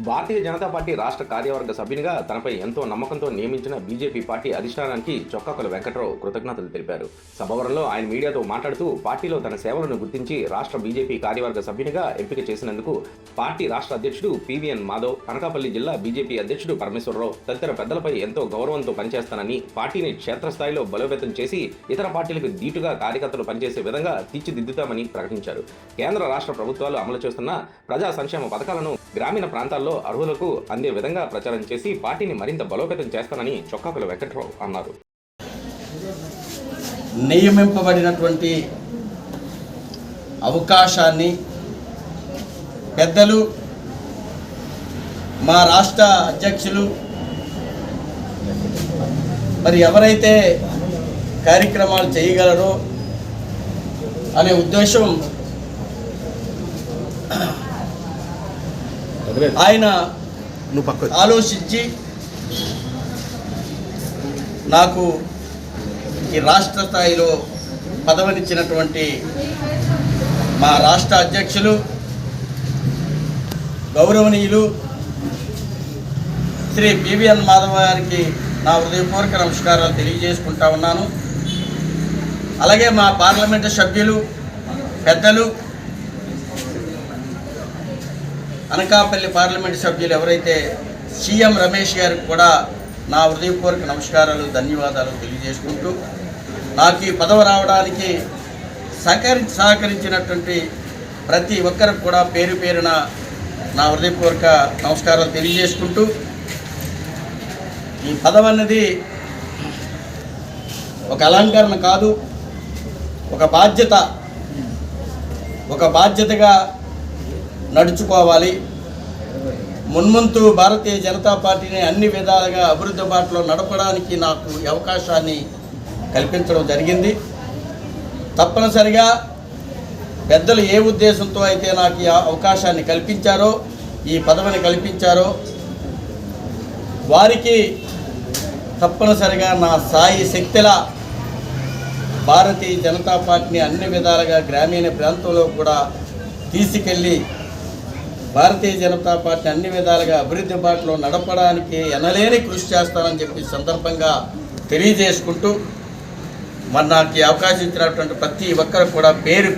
Bharatiya Janata party రాష్ట్ర కార్యవర్గ సభ్యునిగా తనపై ఎంతో నమ్మకంతో నియమించిన బీజేపీ పార్టీ అధిష్టానానికి చొక్కాకుల వెంకట్రావు కృతజ్ఞతలు తెలిపారు. సభవరంలో ఆయన మీడియాతో మాట్లాడుతూ పార్టీలో తన సేవలను గుర్తించి రాష్ట్ర బీజేపీ కార్యవర్గ సభ్యునిగా ఎంపిక చేసినందుకు పార్టీ రాష్ట్ర అధ్యక్షుడు పివిఎన్ మాధవ్, అనకాపల్లి జిల్లా బీజేపీ అధ్యక్షుడు పరమేశ్వరరావు తదితర పెద్దలపై ఎంతో గౌరవంతో పనిచేస్తానని, పార్టీని క్షేత్రస్థాయిలో బలోపేతం చేసి ఇతర పార్టీలకు దీటుగా కార్యకర్తలు పనిచేసే విధంగా తీర్చిదిద్దుతామని ప్రకటించారు. కేంద్ర రాష్ట్ర ప్రభుత్వాలు అమలు చేస్తున్న ప్రజా సంక్షేమ పథకాలను గ్రామీణ ప్రాంతాల్లో అర్హులకు అందే విధంగా ప్రచారం చేసి పార్టీని మరింత బలోపేతం చేస్తానని చొక్కాకుల వెంకట్రావు అన్నారు. నియమింపబడినటువంటి అవకాశాన్ని పెద్దలు, మా రాష్ట్ర అధ్యక్షులు మరి ఎవరైతే కార్యక్రమాలు చేయగలరో అనే ఉద్దేశం ఆయన ఆలోచించి నాకు ఈ రాష్ట్ర స్థాయిలో పదవినిచ్చినటువంటి మా రాష్ట్ర అధ్యక్షులు గౌరవనీయులు శ్రీ పివిఎన్ మాధవ్ గారికి నా హృదయపూర్వక నమస్కారాలు తెలియజేసుకుంటా ఉన్నాను. అలాగే మా పార్లమెంటు సభ్యులు పెద్దలు, అనకాపల్లి పార్లమెంటు సభ్యులు ఎవరైతే సీఎం రమేష్ గారికి కూడా నా హృదయపూర్వక నమస్కారాలు, ధన్యవాదాలు తెలియజేసుకుంటూ నాకు ఈ పదవి రావడానికి సహకరించినటువంటి ప్రతి ఒక్కరికి కూడా పేరు పేరున నా హృదయపూర్వక నమస్కారాలు తెలియజేసుకుంటూ ఈ పదవి అన్నది ఒక అలంకరణ కాదు, ఒక బాధ్యతగా నడుచుకోవాలి. మున్ముందు భారతీయ జనతా పార్టీని అన్ని విధాలుగా అభివృద్ధి బాటలో నడపడానికి నాకు అవకాశాన్ని కల్పించడం జరిగింది. తప్పనిసరిగా పెద్దలు ఏ ఉద్దేశంతో అయితే నాకు ఈ అవకాశాన్ని కల్పించారో, ఈ పదవిని కల్పించారో వారికి తప్పనిసరిగా నా సాయి శక్తిలా భారతీయ జనతా పార్టీని అన్ని విధాలుగా గ్రామీణ ప్రాంతంలో కూడా తీసుకెళ్ళి భారతీయ జనతా పార్టీ అన్ని విధాలుగా అభివృద్ధి బాటలో నడపడానికి ఎనలేని కృషి చేస్తానని చెప్పి సందర్భంగా తెలియజేసుకుంటూ మరి నాకు ఈ అవకాశం ఇచ్చినటువంటి ప్రతి ఒక్కరు కూడా పేరు